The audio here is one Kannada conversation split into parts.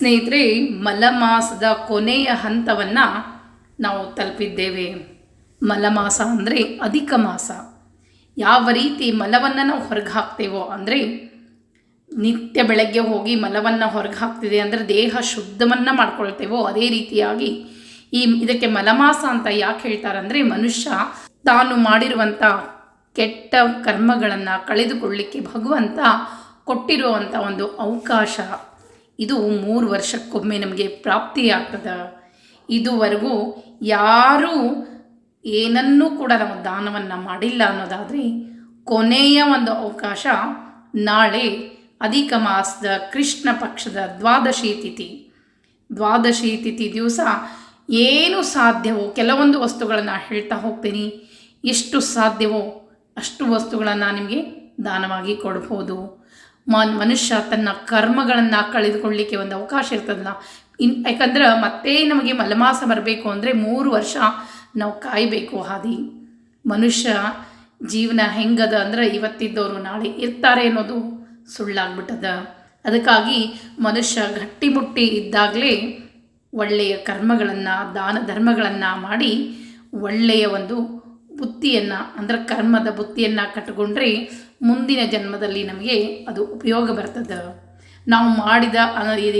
ಸ್ನೇಹಿತರೆ, ಮಲಮಾಸದ ಕೊನೆಯ ಹಂತವನ್ನು ನಾವು ತಲುಪಿದ್ದೇವೆ. ಮಲಮಾಸ ಅಂದರೆ ಅಧಿಕ ಮಾಸ. ಯಾವ ರೀತಿ ಮಲವನ್ನು ನಾವು ಹೊರಗೆ ಹಾಕ್ತೇವೋ, ಅಂದರೆ ನಿತ್ಯ ಬೆಳಗ್ಗೆ ಹೋಗಿ ಮಲವನ್ನು ಹೊರಗೆ ಹಾಕ್ತಿದೆ ಅಂದರೆ ದೇಹ ಶುದ್ಧವನ್ನು ಮಾಡ್ಕೊಳ್ತೇವೋ, ಅದೇ ರೀತಿಯಾಗಿ ಇದಕ್ಕೆ ಮಲಮಾಸ ಅಂತ ಯಾಕೆ ಹೇಳ್ತಾರೆ ಅಂದರೆ, ಮನುಷ್ಯ ತಾನು ಮಾಡಿರುವಂಥ ಕೆಟ್ಟ ಕರ್ಮಗಳನ್ನು ಕಳೆದುಕೊಳ್ಳಲಿಕ್ಕೆ ಭಗವಂತ ಕೊಟ್ಟಿರುವಂಥ ಒಂದು ಅವಕಾಶ. ಇದು 3 ವರ್ಷಕ್ಕೊಮ್ಮೆ ನಮಗೆ ಪ್ರಾಪ್ತಿಯಾಗ್ತದೆ. ಇದುವರೆಗೂ ಯಾರೂ ಏನನ್ನೂ ಕೂಡ ನಾವು ದಾನವನ್ನು ಮಾಡಿಲ್ಲ ಅನ್ನೋದಾದರೆ, ಕೊನೆಯ ಒಂದು ಅವಕಾಶ ನಾಳೆ ಅಧಿಕ ಮಾಸದ ಕೃಷ್ಣ ಪಕ್ಷದ ದ್ವಾದಶಿ ತಿಥಿ ದಿವಸ ಏನು ಸಾಧ್ಯವೋ ಕೆಲವೊಂದು ವಸ್ತುಗಳನ್ನು ಹೇಳ್ತಾ ಹೋಗ್ತೀನಿ. ಎಷ್ಟು ಸಾಧ್ಯವೋ ಅಷ್ಟು ವಸ್ತುಗಳನ್ನು ನಿಮಗೆ ದಾನವಾಗಿ ಕೊಡ್ಬೋದು. ಮನುಷ್ಯ ತನ್ನ ಕರ್ಮಗಳನ್ನು ಕಳೆದುಕೊಳ್ಳಲಿಕ್ಕೆ ಒಂದು ಅವಕಾಶ ಇರ್ತದಲ್ಲ. ಯಾಕಂದ್ರೆ ಮತ್ತೆ ನಮಗೆ ಮಲಮಾಸ ಬರಬೇಕು ಅಂದರೆ 3 ವರ್ಷ ನಾವು ಕಾಯಬೇಕು. ಹಾದಿ ಮನುಷ್ಯ ಜೀವನ ಹೆಂಗದ ಅಂದ್ರೆ, ಇವತ್ತಿದ್ದವರು ನಾಳೆ ಇರ್ತಾರೆ ಅನ್ನೋದು ಸುಳ್ಳಾಗ್ಬಿಟ್ಟದ. ಅದಕ್ಕಾಗಿ ಮನುಷ್ಯ ಗಟ್ಟಿಮುಟ್ಟಿ ಇದ್ದಾಗಲೇ ಒಳ್ಳೆಯ ಕರ್ಮಗಳನ್ನು, ದಾನ ಧರ್ಮಗಳನ್ನು ಮಾಡಿ ಒಳ್ಳೆಯ ಒಂದು ಬುದ್ಧಿಯನ್ನು, ಅಂದರೆ ಕರ್ಮದ ಬುದ್ಧಿಯನ್ನು ಕಟ್ಟಿಕೊಂಡ್ರೆ ಮುಂದಿನ ಜನ್ಮದಲ್ಲಿ ನಮಗೆ ಅದು ಉಪಯೋಗ ಬರ್ತದೆ. ನಾವು ಮಾಡಿದ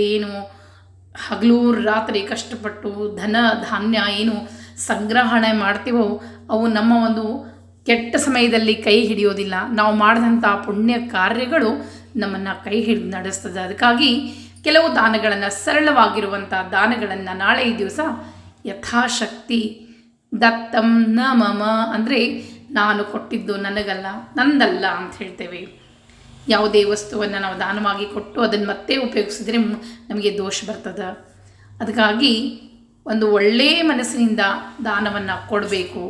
ಏನು ಹಗಲು ರಾತ್ರಿ ಕಷ್ಟಪಟ್ಟು ಧನ ಧಾನ್ಯ ಏನು ಸಂಗ್ರಹಣೆ ಮಾಡ್ತೀವೋ, ಅವು ನಮ್ಮ ಒಂದು ಕೆಟ್ಟ ಸಮಯದಲ್ಲಿ ಕೈ ಹಿಡಿಯೋದಿಲ್ಲ. ನಾವು ಮಾಡಿದಂಥ ಪುಣ್ಯ ಕಾರ್ಯಗಳು ನಮ್ಮನ್ನು ಕೈ ಹಿಡಿದು ನಡೆಸ್ತದೆ. ಅದಕ್ಕಾಗಿ ಕೆಲವು ದಾನಗಳನ್ನು, ಸರಳವಾಗಿರುವಂಥ ದಾನಗಳನ್ನು ನಾಳೆ ಈ ದಿವಸ ಯಥಾಶಕ್ತಿ ದತ್ತಂ ನ ಮಮ, ಅಂದರೆ ನಾನು ಕೊಟ್ಟಿದ್ದು ನನಗಲ್ಲ, ನಂದಲ್ಲ ಅಂತ ಹೇಳ್ತೇವೆ. ಯಾವುದೇ ವಸ್ತುವನ್ನು ನಾವು ದಾನವಾಗಿ ಕೊಟ್ಟು ಅದನ್ನು ಮತ್ತೆ ಉಪಯೋಗಿಸಿದ್ರೆ ನಮಗೆ ದೋಷ ಬರ್ತದೆ. ಅದಕ್ಕಾಗಿ ಒಂದು ಒಳ್ಳೆಯ ಮನಸ್ಸಿನಿಂದ ದಾನವನ್ನು ಕೊಡಬೇಕು.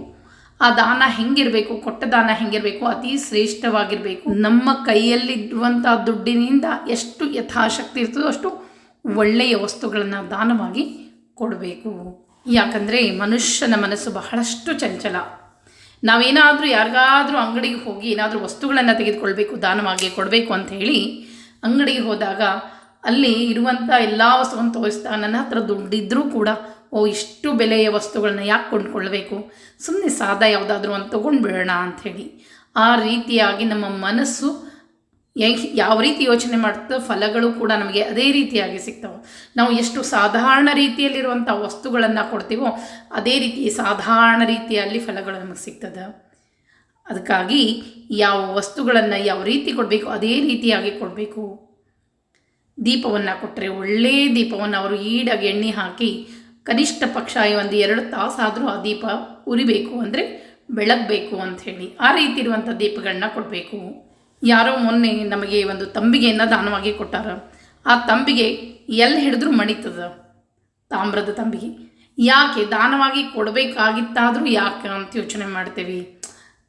ಆ ದಾನ ಹೆಂಗಿರಬೇಕು, ಕೊಟ್ಟ ದಾನ ಹೆಂಗಿರಬೇಕು, ಅತಿ ಶ್ರೇಷ್ಠವಾಗಿರಬೇಕು. ನಮ್ಮ ಕೈಯಲ್ಲಿರುವಂಥ ದುಡ್ಡಿನಿಂದ ಎಷ್ಟು ಯಥಾಶಕ್ತಿ ಇರ್ತದೋ ಅಷ್ಟು ಒಳ್ಳೆಯ ವಸ್ತುಗಳನ್ನು ದಾನವಾಗಿ ಕೊಡಬೇಕು. ಯಾಕಂದರೆ ಮನುಷ್ಯನ ಮನಸ್ಸು ಬಹಳಷ್ಟು ಚಂಚಲ. ನಾವೇನಾದರೂ ಯಾರಿಗಾದರೂ ಅಂಗಡಿಗೆ ಹೋಗಿ ಏನಾದರೂ ವಸ್ತುಗಳನ್ನು ತೆಗೆದುಕೊಳ್ಬೇಕು, ದಾನವಾಗಿ ಕೊಡಬೇಕು ಅಂತ ಹೇಳಿ ಅಂಗಡಿಗೆ ಹೋದಾಗ ಅಲ್ಲಿ ಇರುವಂಥ ಎಲ್ಲ ವಸ್ತುವನ್ನು ತೋರಿಸ್ತಾ, ನನ್ನ ಹತ್ರ ದುಡ್ಡಿದ್ರೂ ಕೂಡ ಇಷ್ಟು ಬೆಲೆಯ ವಸ್ತುಗಳನ್ನ ಯಾಕೆ ಕೊಂಡ್ಕೊಳ್ಬೇಕು, ಸುಮ್ಮನೆ ಸಾದಾ ಯಾವುದಾದ್ರೂ ಒಂದು ತೊಗೊಂಡ್ಬಿಡೋಣ ಅಂಥೇಳಿ. ಆ ರೀತಿಯಾಗಿ ನಮ್ಮ ಮನಸ್ಸು ಯಾವ ರೀತಿ ಯೋಚನೆ ಮಾಡುತ್ತೋ ಫಲಗಳು ಕೂಡ ನಮಗೆ ಅದೇ ರೀತಿಯಾಗಿ ಸಿಗ್ತವೆ. ನಾವು ಎಷ್ಟು ಸಾಧಾರಣ ರೀತಿಯಲ್ಲಿರುವಂಥ ವಸ್ತುಗಳನ್ನು ಕೊಡ್ತೀವೋ ಅದೇ ರೀತಿ ಸಾಧಾರಣ ರೀತಿಯಲ್ಲಿ ಫಲಗಳು ನಮಗೆ ಸಿಗ್ತದೆ. ಅದಕ್ಕಾಗಿ ಯಾವ ವಸ್ತುಗಳನ್ನು ಯಾವ ರೀತಿ ಕೊಡಬೇಕು ಅದೇ ರೀತಿಯಾಗಿ ಕೊಡಬೇಕು. ದೀಪವನ್ನು ಕೊಟ್ಟರೆ ಒಳ್ಳೆಯ ದೀಪವನ್ನು ಅವರು ಈಡಾಗಿ ಎಣ್ಣೆ ಹಾಕಿ ಕನಿಷ್ಠ ಪಕ್ಷ ಒಂದು 2 ತಾಸಾದರೂ ಆ ದೀಪ ಉರಿಬೇಕು, ಅಂದರೆ ಬೆಳಗಬೇಕು ಅಂಥೇಳಿ ಆ ರೀತಿ ಇರುವಂಥ ದೀಪಗಳನ್ನ ಕೊಡಬೇಕು. ಯಾರೋ ಮೊನ್ನೆ ನಮಗೆ ಒಂದು ತಂಬಿಗೆಯನ್ನು ದಾನವಾಗಿ ಕೊಟ್ಟಾರ. ಆ ತಂಬಿಗೆ ಎಲ್ಲಿ ಹಿಡಿದ್ರೂ ಮಣಿತದ, ತಾಮ್ರದ ತಂಬಿಗೆ. ಯಾಕೆ ದಾನವಾಗಿ ಕೊಡಬೇಕಾಗಿತ್ತಾದರೂ ಯಾಕೆ ಅಂತ ಯೋಚನೆ ಮಾಡ್ತೇವೆ.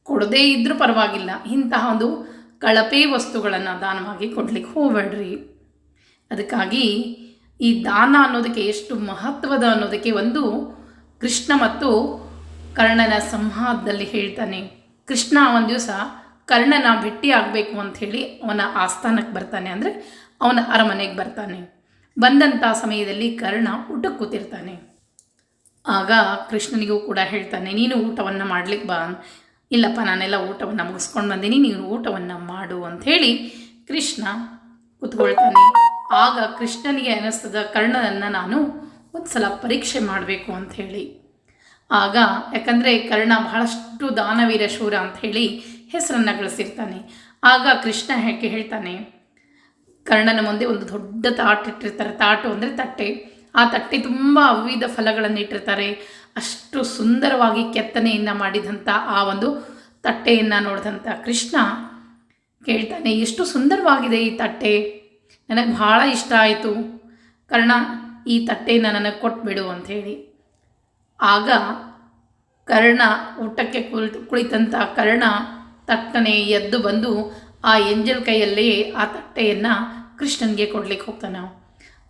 ಕೊಡದೇ ಇದ್ದರೂ ಪರವಾಗಿಲ್ಲ, ಇಂತಹ ಒಂದು ಕಳಪೆ ವಸ್ತುಗಳನ್ನು ದಾನವಾಗಿ ಕೊಡ್ಲಿಕ್ಕೆ ಹೋಗಬೇಡ್ರಿ. ಅದಕ್ಕಾಗಿ ಈ ದಾನ ಅನ್ನೋದಕ್ಕೆ ಎಷ್ಟು ಮಹತ್ವದ ಅನ್ನೋದಕ್ಕೆ ಒಂದು ಕೃಷ್ಣ ಮತ್ತು ಕರ್ಣನ ಸಂವಾದದಲ್ಲಿ ಹೇಳ್ತಾನೆ. ಕೃಷ್ಣ ಒಂದು ದಿವಸ ಕರ್ಣನ ಭೇಟಿ ಆಗಬೇಕು ಅಂಥೇಳಿ ಅವನ ಆಸ್ಥಾನಕ್ಕೆ ಬರ್ತಾನೆ, ಅಂದರೆ ಅವನ ಅರಮನೆಗೆ ಬರ್ತಾನೆ. ಬಂದಂಥ ಸಮಯದಲ್ಲಿ ಕರ್ಣ ಊಟಕ್ಕೆ ಕೂತಿರ್ತಾನೆ. ಆಗ ಕೃಷ್ಣನಿಗೂ ಕೂಡ ಹೇಳ್ತಾನೆ, ನೀನು ಊಟವನ್ನು ಮಾಡಲಿಕ್ಕೆ ಬಾ. ಇಲ್ಲಪ್ಪ, ನಾನೆಲ್ಲ ಊಟವನ್ನು ಮುಗಿಸ್ಕೊಂಡು ಬಂದೀನಿ, ನೀನು ಊಟವನ್ನು ಮಾಡು ಅಂಥೇಳಿ ಕೃಷ್ಣ ಕೂತ್ಕೊಳ್ತಾನೆ. ಆಗ ಕೃಷ್ಣನಿಗೆ ಅನ್ನಿಸ್ತದ, ಕರ್ಣನನ್ನು ನಾನು ಒಂದು ಸಲ ಪರೀಕ್ಷೆ ಮಾಡಬೇಕು ಅಂಥೇಳಿ. ಆಗ ಯಾಕಂದರೆ ಕರ್ಣ ಬಹಳಷ್ಟು ದಾನವೀರ ಶೂರ ಅಂಥೇಳಿ ಹೆಸರನ್ನು ಗಳಿಸಿರ್ತಾನೆ. ಆಗ ಕೃಷ್ಣ ಹೇಳ್ತಾನೆ, ಕರ್ಣನ ಮುಂದೆ ಒಂದು ದೊಡ್ಡ ತಾಟು ಇಟ್ಟಿರ್ತಾರೆ. ತಾಟು ಅಂದರೆ ತಟ್ಟೆ. ಆ ತಟ್ಟೆ ತುಂಬ ವಿವಿಧ ಫಲಗಳನ್ನು ಇಟ್ಟಿರ್ತಾರೆ. ಅಷ್ಟು ಸುಂದರವಾಗಿ ಕೆತ್ತನೆಯನ್ನು ಮಾಡಿದಂಥ ಆ ಒಂದು ತಟ್ಟೆಯನ್ನು ನೋಡಿದಂಥ ಕೃಷ್ಣ ಕೇಳ್ತಾನೆ, ಎಷ್ಟು ಸುಂದರವಾಗಿದೆ ಈ ತಟ್ಟೆ, ನನಗೆ ಭಾಳ ಇಷ್ಟ ಆಯಿತು ಕರ್ಣ, ಈ ತಟ್ಟೆಯನ್ನು ನನಗೆ ಕೊಟ್ಬಿಡು ಅಂಥೇಳಿ. ಆಗ ಕರ್ಣ ಊಟಕ್ಕೆ ಕುಳಿತಂಥ ಕರ್ಣ ತಟ್ಟನೆ ಎದ್ದು ಬಂದು ಆ ಎಂಜಲ್ ಕೈಯಲ್ಲೇ ಆ ತಟ್ಟೆಯನ್ನು ಕೃಷ್ಣನಿಗೆ ಕೊಡ್ಲಿಕ್ಕೆ ಹೋಗ್ತಾನೆ.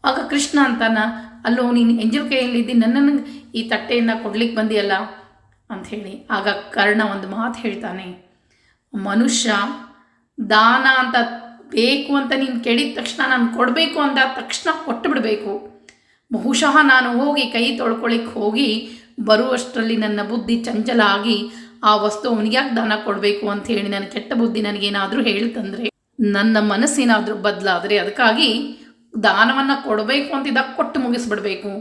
ಆಗ ಕೃಷ್ಣ ಅಂತಾನ, ಅಲ್ಲೋ ನೀನು ಎಂಜಲ್ ಕೈಯಲ್ಲಿದ್ದು ನನ್ನನ್ನು ಈ ತಟ್ಟೆಯನ್ನು ಕೊಡ್ಲಿಕ್ಕೆ ಬಂದಿಯಲ್ಲ ಅಂಥೇಳಿ. ಆಗ ಕರ್ಣ ಒಂದು ಮಾತು ಹೇಳ್ತಾನೆ, ಮನುಷ್ಯ ದಾನ ಅಂತ ಬೇಕು ಅಂತ ನೀನು ಕೇಳಿದ ತಕ್ಷಣ ನಾನು ಕೊಡಬೇಕು ಅಂದ ತಕ್ಷಣ ಕೊಟ್ಟು ಬಿಡಬೇಕು. ಬಹುಶಃ ನಾನು ಹೋಗಿ ಕೈ ತೊಳ್ಕೊಳ್ಳಿಕ್ಕೆ ಹೋಗಿ ಬರುವಷ್ಟರಲ್ಲಿ ನನ್ನ ಬುದ್ಧಿ ಚಂಚಲ ಆಗಿ ಆ ವಸ್ತು ಅವನಿಗ್ಯಾಕೆ ದಾನ ಕೊಡಬೇಕು ಅಂತ ಹೇಳಿ ನನ್ನ ಕೆಟ್ಟ ಬುದ್ಧಿ ನನಗೇನಾದರೂ ಹೇಳ್ತಂದರೆ, ನನ್ನ ಮನಸ್ಸೇನಾದರೂ ಬದಲಾದರೆ, ಅದಕ್ಕಾಗಿ ದಾನವನ್ನು ಕೊಡಬೇಕು ಅಂತಿದ್ದಾಗ ಕೊಟ್ಟು ಮುಗಿಸ್ಬಿಡ್ಬೇಕು.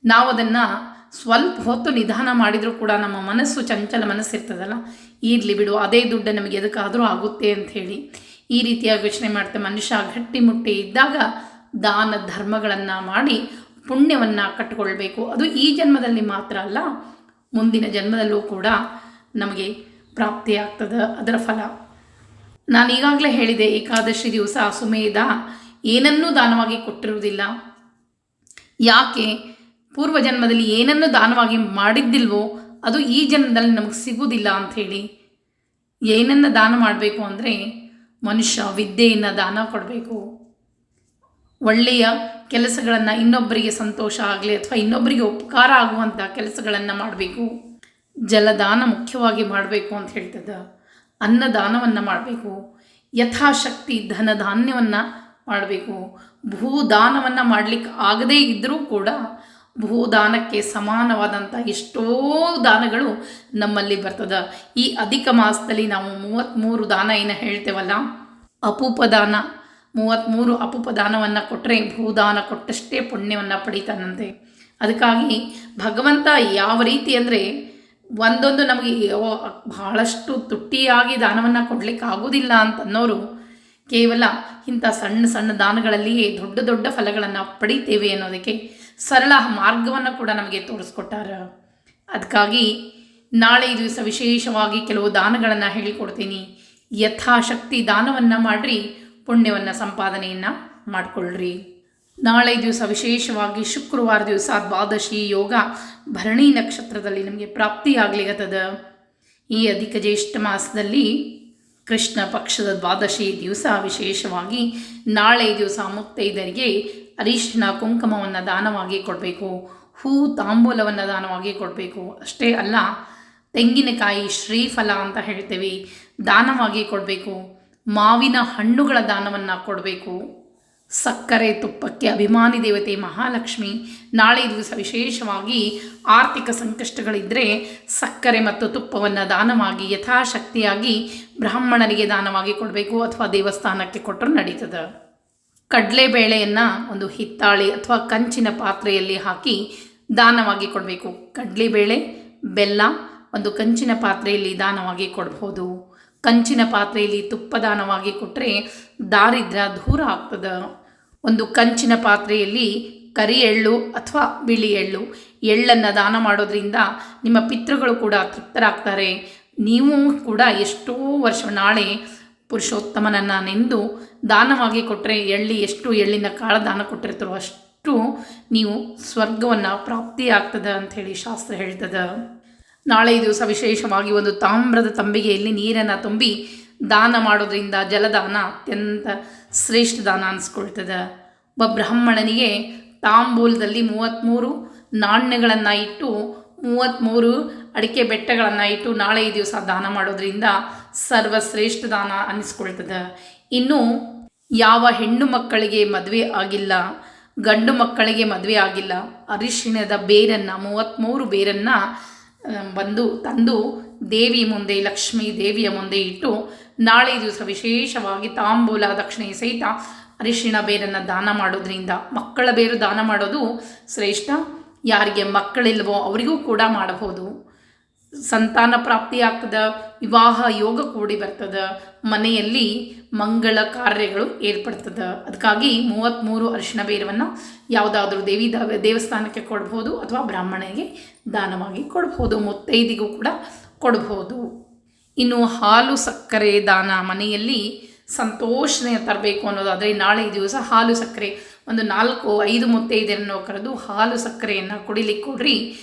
ನಾವು ಅದನ್ನು ಸ್ವಲ್ಪ ಹೊತ್ತು ನಿಧಾನ ಮಾಡಿದರೂ ಕೂಡ ನಮ್ಮ ಮನಸ್ಸು ಚಂಚಲ ಮನಸ್ಸಿರ್ತದಲ್ಲ, ಇರಲಿ ಬಿಡು, ಅದೇ ದುಡ್ಡು ನಮಗೆ ಎದಕ್ಕಾದರೂ ಆಗುತ್ತೆ ಅಂಥೇಳಿ ಈ ರೀತಿಯಾಗಿ ಯೋಚನೆ ಮಾಡ್ತೆ ಮನುಷ್ಯ ಗಟ್ಟಿಮುಟ್ಟಿ ಇದ್ದಾಗ ದಾನ ಧರ್ಮಗಳನ್ನು ಮಾಡಿ ಪುಣ್ಯವನ್ನು ಕಟ್ಟಿಕೊಳ್ಬೇಕು. ಅದು ಈ ಜನ್ಮದಲ್ಲಿ ಮಾತ್ರ ಅಲ್ಲ, ಮುಂದಿನ ಜನ್ಮದಲ್ಲೂ ಕೂಡ ನಮಗೆ ಪ್ರಾಪ್ತಿಯಾಗ್ತದೆ ಅದರ ಫಲ. ನಾನು ಈಗಾಗಲೇ ಹೇಳಿದೆ, ಏಕಾದಶಿ ದಿವಸ ಸುಮೇಧ ಏನನ್ನೂ ದಾನವಾಗಿ ಕೊಟ್ಟಿರುವುದಿಲ್ಲ. ಯಾಕೆ? ಪೂರ್ವ ಜನ್ಮದಲ್ಲಿ ಏನನ್ನು ದಾನವಾಗಿ ಮಾಡಿದ್ದಿಲ್ವೋ ಅದು ಈ ಜನ್ಮದಲ್ಲಿ ನಮಗೆ ಸಿಗುವುದಿಲ್ಲ ಅಂಥೇಳಿ. ಏನನ್ನು ದಾನ ಮಾಡಬೇಕು ಅಂದರೆ ಮನುಷ್ಯ ವಿದ್ಯೆಯನ್ನು ದಾನ ಕೊಡಬೇಕು. ಒಳ್ಳೆಯ ಕೆಲಸಗಳನ್ನು, ಇನ್ನೊಬ್ಬರಿಗೆ ಸಂತೋಷ ಆಗಲಿ ಅಥವಾ ಇನ್ನೊಬ್ಬರಿಗೆ ಉಪಕಾರ ಆಗುವಂಥ ಕೆಲಸಗಳನ್ನು ಮಾಡಬೇಕು. ಜಲದಾನ ಮುಖ್ಯವಾಗಿ ಮಾಡಬೇಕು ಅಂತ ಹೇಳ್ತದೆ. ಅನ್ನದಾನವನ್ನು ಮಾಡಬೇಕು. ಯಥಾಶಕ್ತಿ ಧನಧಾನ್ಯವನ್ನು ಮಾಡಬೇಕು. ಭೂದಾನವನ್ನು ಮಾಡಲಿಕ್ಕೆ ಆಗದೇ ಇದ್ದರೂ ಕೂಡ ಭೂದಾನಕ್ಕೆ ಸಮಾನವಾದಂಥ ಎಷ್ಟೋ ದಾನಗಳು ನಮ್ಮಲ್ಲಿ ಬರ್ತದೆ. ಈ ಅಧಿಕ ಮಾಸದಲ್ಲಿ ನಾವು 33 ದಾನ ಏನು ಹೇಳ್ತೇವಲ್ಲ, ಅಪೂಪದಾನ, 33 ಅಪೂಪದಾನವನ್ನು ಕೊಟ್ಟರೆ ಭೂದಾನ ಕೊಟ್ಟಷ್ಟೇ ಪುಣ್ಯವನ್ನು ಪಡಿತಾನಂತೆ. ಅದಕ್ಕಾಗಿ ಭಗವಂತ ಯಾವ ರೀತಿ ಅಂದರೆ, ಒಂದೊಂದು ನಮಗೆ ಬಹಳಷ್ಟು ತುಟ್ಟಿಯಾಗಿ ದಾನವನ್ನು ಕೊಡಲಿಕ್ಕೆ ಆಗೋದಿಲ್ಲ ಅಂತನ್ನೋರು ಕೇವಲ ಇಂಥ ಸಣ್ಣ ಸಣ್ಣ ದಾನಗಳಲ್ಲಿಯೇ ದೊಡ್ಡ ದೊಡ್ಡ ಫಲಗಳನ್ನು ಪಡಿತೇವೆ ಅನ್ನೋದಕ್ಕೆ ಸರಳ ಮಾರ್ಗವನ್ನು ಕೂಡ ನಮಗೆ ತೋರಿಸ್ಕೊಟ್ಟಾರ. ಅದಕ್ಕಾಗಿ ನಾಳೆ ದಿವಸ ವಿಶೇಷವಾಗಿ ಕೆಲವು ದಾನಗಳನ್ನು ಹೇಳಿಕೊಡ್ತೀನಿ. ಯಥಾಶಕ್ತಿ ದಾನವನ್ನು ಮಾಡಿರಿ, ಪುಣ್ಯವನ್ನು ಸಂಪಾದನೆಯನ್ನು ಮಾಡಿಕೊಳ್ಳ್ರಿ. ನಾಳೆ ದಿವಸ ವಿಶೇಷವಾಗಿ ಶುಕ್ರವಾರ ದಿವಸ ದ್ವಾದಶಿ ಯೋಗ ಭರಣಿ ನಕ್ಷತ್ರದಲ್ಲಿ ನಮಗೆ ಪ್ರಾಪ್ತಿಯಾಗಲಿಗತ್ತದ. ಈ ಅಧಿಕ ಜ್ಯೇಷ್ಠ ಮಾಸದಲ್ಲಿ ಕೃಷ್ಣ ಪಕ್ಷದ ದ್ವಾದಶಿ ದಿವಸ ವಿಶೇಷವಾಗಿ ನಾಳೆ ದಿವಸ ಮುತ್ತೈದರಿಗೆ ಅರಿಶಿನ ಕುಂಕುಮವನ್ನು ದಾನವಾಗಿ ಕೊಡಬೇಕು. ಹೂ ತಾಂಬೂಲವನ್ನು ದಾನವಾಗಿ ಕೊಡಬೇಕು. ಅಷ್ಟೇ ಅಲ್ಲ, ತೆಂಗಿನಕಾಯಿ ಶ್ರೀಫಲ ಅಂತ ಹೇಳ್ತೇವೆ, ದಾನವಾಗಿ ಕೊಡಬೇಕು. ಮಾವಿನ ಹಣ್ಣುಗಳ ದಾನವನ್ನು ಕೊಡಬೇಕು. ಸಕ್ಕರೆ ತುಪ್ಪಕ್ಕೆ ಅಭಿಮಾನಿ ದೇವತೆ ಮಹಾಲಕ್ಷ್ಮಿ. ನಾಳೆ ದಿವಸ ವಿಶೇಷವಾಗಿ ಆರ್ಥಿಕ ಸಂಕಷ್ಟಗಳಿದ್ದರೆ ಸಕ್ಕರೆ ಮತ್ತು ತುಪ್ಪವನ್ನು ದಾನವಾಗಿ ಯಥಾಶಕ್ತಿಯಾಗಿ ಬ್ರಾಹ್ಮಣರಿಗೆ ದಾನವಾಗಿ ಕೊಡಬೇಕು, ಅಥವಾ ದೇವಸ್ಥಾನಕ್ಕೆ ಕೊಟ್ಟರು ನಡೀತದೆ. ಕಡಲೆಬೇಳೆಯನ್ನು ಒಂದು ಹಿತ್ತಾಳಿ ಅಥವಾ ಕಂಚಿನ ಪಾತ್ರೆಯಲ್ಲಿ ಹಾಕಿ ದಾನವಾಗಿ ಕೊಡಬೇಕು. ಕಡಲೆಬೇಳೆ, ಬೆಲ್ಲ ಒಂದು ಕಂಚಿನ ಪಾತ್ರೆಯಲ್ಲಿ ದಾನವಾಗಿ ಕೊಡ್ಬೋದು. ಕಂಚಿನ ಪಾತ್ರೆಯಲ್ಲಿ ತುಪ್ಪ ದಾನವಾಗಿ ಕೊಟ್ಟರೆ ದಾರಿದ್ರ್ಯ ದೂರ ಆಗ್ತದೆ. ಒಂದು ಕಂಚಿನ ಪಾತ್ರೆಯಲ್ಲಿ ಕರಿ ಎಳ್ಳು ಅಥವಾ ಬಿಳಿ ಎಳ್ಳನ್ನು ದಾನ ಮಾಡೋದ್ರಿಂದ ನಿಮ್ಮ ಪಿತೃಗಳು ಕೂಡ ತೃಪ್ತರಾಗ್ತಾರೆ. ನೀವು ಕೂಡ ಎಷ್ಟೋ ವರ್ಷ ನಾಳೆ ಪುರುಷೋತ್ತಮನನ್ನು ನೆಂದು ದಾನವಾಗಿ ಕೊಟ್ಟರೆ ಎಷ್ಟು ಎಳ್ಳಿನ ಕಾಳು ದಾನ ಕೊಟ್ಟಿರ್ತಾರೋ ಅಷ್ಟು ನೀವು ಸ್ವರ್ಗವನ್ನು ಪ್ರಾಪ್ತಿಯಾಗ್ತದೆ ಅಂಥೇಳಿ ಶಾಸ್ತ್ರ ಹೇಳ್ತದೆ. ನಾಳೆ ದಿವಸ ವಿಶೇಷವಾಗಿ ಒಂದು ತಾಮ್ರದ ತಂಬಿಗೆಯಲ್ಲಿ ನೀರನ್ನು ತುಂಬಿ ದಾನ ಮಾಡೋದ್ರಿಂದ ಜಲದಾನ ಅತ್ಯಂತ ಶ್ರೇಷ್ಠ ದಾನ ಅನಿಸ್ಕೊಳ್ತದೆ. ಒಬ್ಬ ಬ್ರಾಹ್ಮಣನಿಗೆ ತಾಂಬೂಲದಲ್ಲಿ 33 ನಾಣ್ಯಗಳನ್ನು ಇಟ್ಟು 33 ಅಡಿಕೆ ಬೆಟ್ಟಗಳನ್ನು ಇಟ್ಟು ನಾಳೆ ಈ ದಿವಸ ದಾನ ಮಾಡೋದ್ರಿಂದ ಸರ್ವಶ್ರೇಷ್ಠ ದಾನ ಅನ್ನಿಸ್ಕೊಳ್ತದೆ. ಇನ್ನು ಯಾವ ಹೆಣ್ಣು ಮಕ್ಕಳಿಗೆ ಮದುವೆ ಆಗಿಲ್ಲ, ಗಂಡು ಮಕ್ಕಳಿಗೆ ಮದುವೆ ಆಗಿಲ್ಲ, ಅರಿಶಿಣದ ಬೇರನ್ನು 33 ಬೇರನ್ನು ತಂದು ದೇವಿ ಮುಂದೆ, ಲಕ್ಷ್ಮೀ ದೇವಿಯ ಮುಂದೆ ಇಟ್ಟು ನಾಳೆ ದಿವಸ ವಿಶೇಷವಾಗಿ ತಾಂಬೂಲ ದಕ್ಷಿಣೆ ಸಹಿತ ಅರಿಶಿಣ ಬೇರನ್ನು ದಾನ ಮಾಡೋದ್ರಿಂದ, ಮಕ್ಕಳ ಬೇರು ದಾನ ಮಾಡೋದು ಶ್ರೇಷ್ಠ. ಯಾರಿಗೆ ಮಕ್ಕಳಿಲ್ವೋ ಅವರಿಗೂ ಕೂಡ ಮಾಡಬಹುದು. ಸಂತಾನ ಪ್ರಾಪ್ತಿ ಆಗ್ತದೆ, ವಿವಾಹ ಯೋಗ ಕೂಡಿ ಬರ್ತದೆ, ಮನೆಯಲ್ಲಿ ಮಂಗಳ ಕಾರ್ಯಗಳು ಏರ್ಪಡ್ತದೆ. ಅದಕ್ಕಾಗಿ 33 ಅರಿಶಿಣ ಬೇರವನ್ನು ಯಾವುದಾದ್ರೂ ದೇವಸ್ಥಾನಕ್ಕೆ ಕೊಡ್ಬೋದು ಅಥವಾ ಬ್ರಾಹ್ಮಣನಿಗೆ ದಾನವಾಗಿ ಕೊಡ್ಬೋದು, ಮುತ್ತೈದಿಗೂ ಕೂಡ ಕೊಡ್ಬೋದು. ಇನ್ನು ಹಾಲು ಸಕ್ಕರೆ ದಾನ ಮನೆಯಲ್ಲಿ ಸಂತೋಷಣೆ ತರಬೇಕು ಅನ್ನೋದಾದರೆ ನಾಳೆ ದಿವಸ ಹಾಲು ಸಕ್ಕರೆ ಒಂದು 4-5 ಮುತ್ತೈದೆಯನ್ನು ಕರೆದು ಹಾಲು ಸಕ್ಕರೆಯನ್ನು ಕುಡಿಲಿಕ್ಕೆ ಕೊಡ್ರಿ.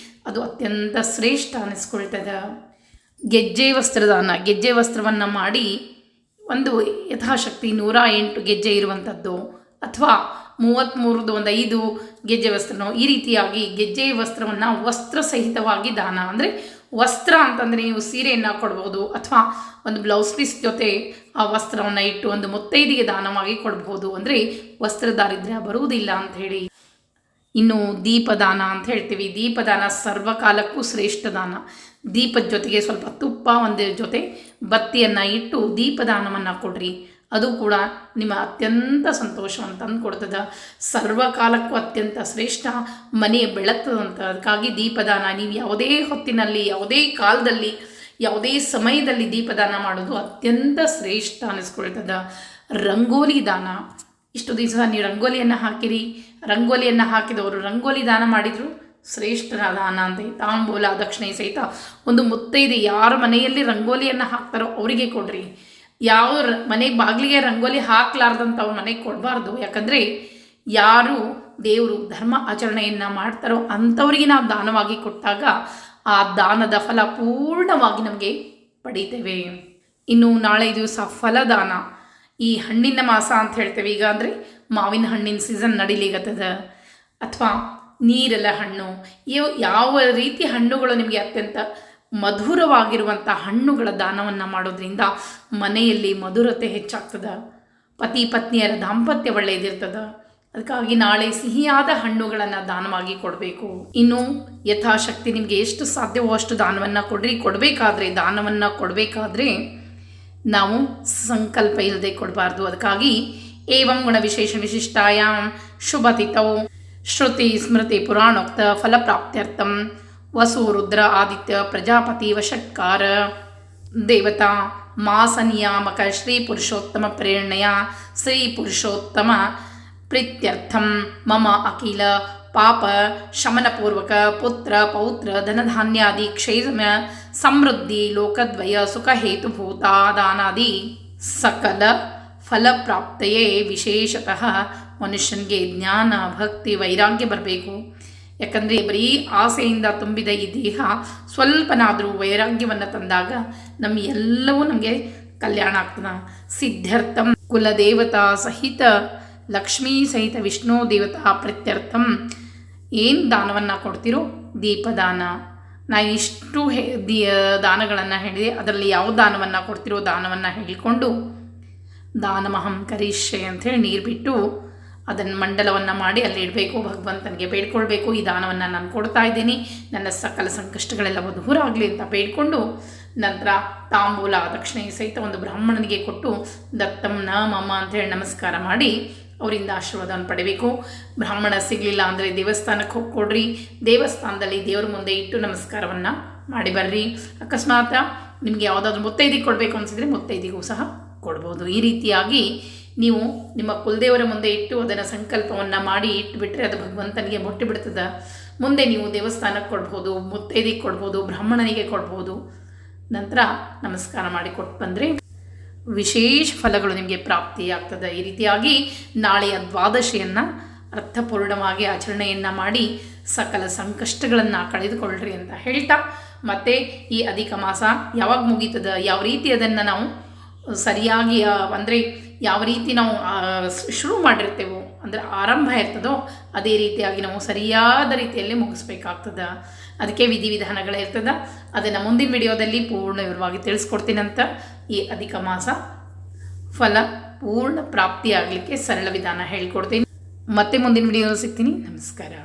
ಅದು ಅತ್ಯಂತ ಶ್ರೇಷ್ಠ ಅನ್ನಿಸ್ಕೊಳ್ತದೆ. ಗೆಜ್ಜೆ ವಸ್ತ್ರದಾನ, ಗೆಜ್ಜೆ ವಸ್ತ್ರವನ್ನು ಮಾಡಿ ಒಂದು ಯಥಾಶಕ್ತಿ 108 ಗೆಜ್ಜೆ ಇರುವಂಥದ್ದು ಅಥವಾ 33 ಒಂದು 5 ಗೆಜ್ಜೆ ವಸ್ತ್ರನೋ, ಈ ರೀತಿಯಾಗಿ ಗೆಜ್ಜೆ ವಸ್ತ್ರವನ್ನು ವಸ್ತ್ರ ಸಹಿತವಾಗಿ ದಾನ ಅಂದರೆ ವಸ್ತ್ರ ಅಂತಂದರೆ ನೀವು ಸೀರೆಯನ್ನು ಕೊಡ್ಬೋದು, ಅಥವಾ ಒಂದು ಬ್ಲೌಸ್ ಪೀಸ್ ಜೊತೆ ಆ ವಸ್ತ್ರವನ್ನು ಇಟ್ಟು ಒಂದು ಮುತ್ತೈದಿಗೆ ದಾನವಾಗಿ ಕೊಡ್ಬೋದು. ಅಂದರೆ ವಸ್ತ್ರ ದಾರಿದ್ರ್ಯ ಬರುವುದಿಲ್ಲ ಅಂಥೇಳಿ. ಇನ್ನು ದೀಪದಾನ ಅಂತ ಹೇಳ್ತೀವಿ. ದೀಪದಾನ ಸರ್ವಕಾಲಕ್ಕೂ ಶ್ರೇಷ್ಠ ದಾನ. ದೀಪದ ಜೊತೆಗೆ ಸ್ವಲ್ಪ ತುಪ್ಪ, ಒಂದು ಜೊತೆ ಬತ್ತಿಯನ್ನು ಇಟ್ಟು ದೀಪದಾನವನ್ನು ಕೊಡ್ರಿ. ಅದು ಕೂಡ ನಿಮ್ಮ ಅತ್ಯಂತ ಸಂತೋಷವನ್ನು ತಂದು ಕೊಡ್ತದೆ. ಸರ್ವಕಾಲಕ್ಕೂ ಅತ್ಯಂತ ಶ್ರೇಷ್ಠ, ಮನೆಯ ಬೆಳಗ್ತದಂತ. ಅದಕ್ಕಾಗಿ ದೀಪದಾನ ನೀವು ಯಾವುದೇ ಹೊತ್ತಿನಲ್ಲಿ, ಯಾವುದೇ ಕಾಲದಲ್ಲಿ, ಯಾವುದೇ ಸಮಯದಲ್ಲಿ ದೀಪದಾನ ಮಾಡೋದು ಅತ್ಯಂತ ಶ್ರೇಷ್ಠ ಅನ್ನಿಸ್ಕೊಳ್ತದೆ. ರಂಗೋಲಿ ದಾನ, ಇಷ್ಟು ದಿವಸ ನೀವು ರಂಗೋಲಿಯನ್ನು ಹಾಕಿರಿ, ರಂಗೋಲಿಯನ್ನು ಹಾಕಿದವರು ರಂಗೋಲಿ ದಾನ ಮಾಡಿದರು ಶ್ರೇಷ್ಠ ದಾನ ಅಂತ. ತಾಂಬೂಲ ದಕ್ಷಿಣೆ ಸಹಿತ ಒಂದು ಮುತ್ತೈದೆ ಯಾರ ಮನೆಯಲ್ಲಿ ರಂಗೋಲಿಯನ್ನು ಹಾಕ್ತಾರೋ ಅವರಿಗೆ ಕೊಡ್ರಿ. ಯಾವ ಮನೆಗೆ ಬಾಗಿಲಿಗೆ ರಂಗೋಲಿ ಹಾಕ್ಲಾರ್ದಂಥ ಅವ್ರ ಮನೆಗೆ ಕೊಡಬಾರ್ದು. ಯಾಕಂದರೆ ಯಾರು ದೇವರು ಧರ್ಮ ಆಚರಣೆಯನ್ನು ಮಾಡ್ತಾರೋ ಅಂಥವ್ರಿಗೆ ನಾವು ದಾನವಾಗಿ ಕೊಟ್ಟಾಗ ಆ ದಾನದ ಫಲ ಪೂರ್ಣವಾಗಿ ನಮಗೆ ಪಡೀತೇವೆ. ಇನ್ನು ನಾಳೆ ದಿವಸ ಫಲದಾನ. ಈ ಹಣ್ಣಿನ ಮಾಸ ಅಂತ ಹೇಳ್ತೇವೆ. ಈಗ ಅಂದರೆ ಮಾವಿನ ಹಣ್ಣಿನ ಸೀಸನ್ ನಡಿಲಿಗತ್ತದ, ಅಥವಾ ನೀರೆಲ್ಲ ಹಣ್ಣು, ಯಾವ ರೀತಿ ಹಣ್ಣುಗಳು ನಿಮಗೆ ಅತ್ಯಂತ ಮಧುರವಾಗಿರುವಂಥ ಹಣ್ಣುಗಳ ದಾನವನ್ನು ಮಾಡೋದ್ರಿಂದ ಮನೆಯಲ್ಲಿ ಮಧುರತೆ ಹೆಚ್ಚಾಗ್ತದೆ, ಪತಿ ಪತ್ನಿಯರ ದಾಂಪತ್ಯ ಒಳ್ಳೆಯದಿರ್ತದೆ. ಅದಕ್ಕಾಗಿ ನಾಳೆ ಸಿಹಿಯಾದ ಹಣ್ಣುಗಳನ್ನು ದಾನವಾಗಿ ಕೊಡಬೇಕು. ಇನ್ನು ಯಥಾಶಕ್ತಿ ನಿಮಗೆ ಎಷ್ಟು ಸಾಧ್ಯವೋ ಅಷ್ಟು ದಾನವನ್ನು ಕೊಡ್ರಿ. ದಾನವನ್ನು ಕೊಡಬೇಕಾದ್ರೆ ನಾವು ಸಂಕಲ್ಪ ಇಲ್ಲದೆ ಕೊಡಬಾರ್ದು. ಅದಕ್ಕಾಗಿ ಏವಂ ಗುಣ ವಿಶೇಷ ವಿಶಿಷ್ಟಾಯಾಂ ಶುಭತಿಥೌ ಶ್ರುತಿ ಸ್ಮೃತಿ ಪುರಾಣೋಕ್ತ ಫಲಪ್ರಾಪ್ತ್ಯರ್ಥಂ ವಸು ರುದ್ರ ಆದಿತ್ಯ ಪ್ರಜಾಪತಿ ವಷಟ್ಕಾರ ದೇವತಾ ಮಾಸ ನಿಯಾಮಕ ಶ್ರೀ ಪುರುಷೋತ್ತಮ ಪ್ರೇರಣೆಯ ಶ್ರೀ ಪುರುಷೋತ್ತಮ ಪ್ರೀತ್ಯರ್ಥಂ ಮಮ ಅಖಿಲ ಪಾಪ ಶಮನಪೂರ್ವಕ ಪುತ್ರ ಪೌತ್ರ ಧನಧಾನ್ಯಾದಿ ಕ್ಷೇಮ ಸಮೃದ್ಧಿ ಲೋಕದ್ವಯ ಸುಖ ಹೇತುಭೂತ ದಾನಾದಿ ಸಕಲ ಫಲಪ್ರಾಪ್ತೆಯೇ ವಿಶೇಷತಃ ಮನುಷ್ಯನಿಗೆ ಜ್ಞಾನ ಭಕ್ತಿ ವೈರಾಗ್ಯ ಬರಬೇಕು. ಯಾಕಂದರೆ ಬರೀ ಆಸೆಯಿಂದ ತುಂಬಿದ ಈ ದೇಹ ಸ್ವಲ್ಪನಾದರೂ ವೈರಾಗ್ಯವನ್ನು ತಂದಾಗ ನಮ್ಮ ಎಲ್ಲವೂ ನಮಗೆ ಕಲ್ಯಾಣ ಆಗ್ತದೆ. ಸಿದ್ಧಾರ್ಥಂ ಕುಲದೇವತಾ ಸಹಿತ ಲಕ್ಷ್ಮೀ ಸಹಿತ ವಿಷ್ಣು ದೇವತಾ ಪ್ರೀತ್ಯರ್ಥಂ ಏನು ದಾನವನ್ನು ಕೊಡ್ತೀರೋ ದೀಪದಾನ. ನಾನು ಇಷ್ಟು ದಾನಗಳನ್ನು ಹೇಳಿದೆ. ಅದರಲ್ಲಿ ಯಾವ ದಾನವನ್ನು ಕೊಡ್ತಿರೋ ದಾನವನ್ನು ಹೇಳಿಕೊಂಡು ದಾನಮಹಂ ಕರಿಷ್ಯೆ ಅಂಥೇಳಿ ನೀರು ಬಿಟ್ಟು ಅದನ್ನು ಮಂಡಲವನ್ನು ಮಾಡಿ ಅಲ್ಲಿ ಇಡಬೇಕು. ಭಗವಂತನಿಗೆ ಬೇಡ್ಕೊಳ್ಬೇಕು, ಈ ದಾನವನ್ನು ನಾನು ಕೊಡ್ತಾ ಇದ್ದೀನಿ, ನನ್ನ ಸಕಲ ಸಂಕಷ್ಟಗಳೆಲ್ಲ ದೂರ ಆಗಲಿ ಅಂತ ಬೇಡ್ಕೊಂಡು ನಂತರ ತಾಂಬೂಲ ದಕ್ಷಿಣೆ ಸಹಿತ ಒಂದು ಬ್ರಾಹ್ಮಣನಿಗೆ ಕೊಟ್ಟು ದತ್ತಂ ನ ಮಮ ಅಂಥೇಳಿ ನಮಸ್ಕಾರ ಮಾಡಿ ಅವರಿಂದ ಆಶೀರ್ವಾದವನ್ನು ಪಡಿಬೇಕು. ಬ್ರಾಹ್ಮಣ ಸಿಗಲಿಲ್ಲ ಅಂದರೆ ದೇವಸ್ಥಾನಕ್ಕೆ ಹೋಗಿ ಕೊಡ್ರಿ. ದೇವಸ್ಥಾನದಲ್ಲಿ ದೇವರ ಮುಂದೆ ಇಟ್ಟು ನಮಸ್ಕಾರವನ್ನು ಮಾಡಿ ಬರ್ರಿ. ಅಕಸ್ಮಾತ್ ನಿಮಗೆ ಯಾವುದಾದ್ರೂ ಮುತ್ತೈದಿಗೆ ಕೊಡಬೇಕು ಅನಿಸಿದರೆ ಮುತ್ತೈದಿಗೂ ಸಹ ಕೊಡ್ಬೋದು. ಈ ರೀತಿಯಾಗಿ ನೀವು ನಿಮ್ಮ ಕುಲದೇವರ ಮುಂದೆ ಇಟ್ಟು ಅದನ್ನು ಸಂಕಲ್ಪವನ್ನು ಮಾಡಿ ಇಟ್ಟುಬಿಟ್ರೆ ಅದು ಭಗವಂತನಿಗೆ ಮುಟ್ಟಿ ಬಿಡ್ತದೆ. ಮುಂದೆ ನೀವು ದೇವಸ್ಥಾನಕ್ಕೆ ಕೊಡ್ಬೋದು, ಮುತ್ತೈದಿಗೆ ಕೊಡ್ಬೋದು, ಬ್ರಾಹ್ಮಣನಿಗೆ ಕೊಡ್ಬೋದು. ನಂತರ ನಮಸ್ಕಾರ ಮಾಡಿ ಕೊಟ್ಟು ಬಂದರೆ ವಿಶೇಷ ಫಲಗಳು ನಿಮಗೆ ಪ್ರಾಪ್ತಿಯಾಗ್ತದೆ. ಈ ರೀತಿಯಾಗಿ ನಾಳೆಯ ದ್ವಾದಶಿಯನ್ನು ಅರ್ಥಪೂರ್ಣವಾಗಿ ಆಚರಣೆಯನ್ನು ಮಾಡಿ ಸಕಲ ಸಂಕಷ್ಟಗಳನ್ನು ಕಳೆದುಕೊಳ್ಳ್ರಿ ಅಂತ ಹೇಳ್ತಾ, ಮತ್ತು ಈ ಅಧಿಕ ಮಾಸ ಯಾವಾಗ ಮುಗೀತದ, ಯಾವ ರೀತಿ ಅದನ್ನು ನಾವು ಸರಿಯಾಗಿ ಅಂದರೆ ಯಾವ ರೀತಿ ನಾವು ಶುರು ಮಾಡಿರ್ತೇವೋ ಅಂದರೆ ಆರಂಭ ಇರ್ತದೋ ಅದೇ ರೀತಿಯಾಗಿ ನಾವು ಸರಿಯಾದ ರೀತಿಯಲ್ಲಿ ಮುಗಿಸ್ಬೇಕಾಗ್ತದೆ. ಅದಕ್ಕೆ ವಿಧಿವಿಧಾನಗಳಿರ್ತದೆ. ಅದನ್ನು ಮುಂದಿನ ವಿಡಿಯೋದಲ್ಲಿ ಪೂರ್ಣ ವಿವರವಾಗಿ ತಿಳಿಸ್ಕೊಡ್ತೀನಂತ. ಈ ಅಧಿಕ ಮಾಸ ಫಲ ಪೂರ್ಣ ಪ್ರಾಪ್ತಿಯಾಗಲಿಕ್ಕೆ ಸರಳ ವಿಧಾನ ಹೇಳ್ಕೊಡ್ತೀನಿ. ಮತ್ತೆ ಮುಂದಿನ ವಿಡಿಯೋ ಸಿಗ್ತೀನಿ. ನಮಸ್ಕಾರ.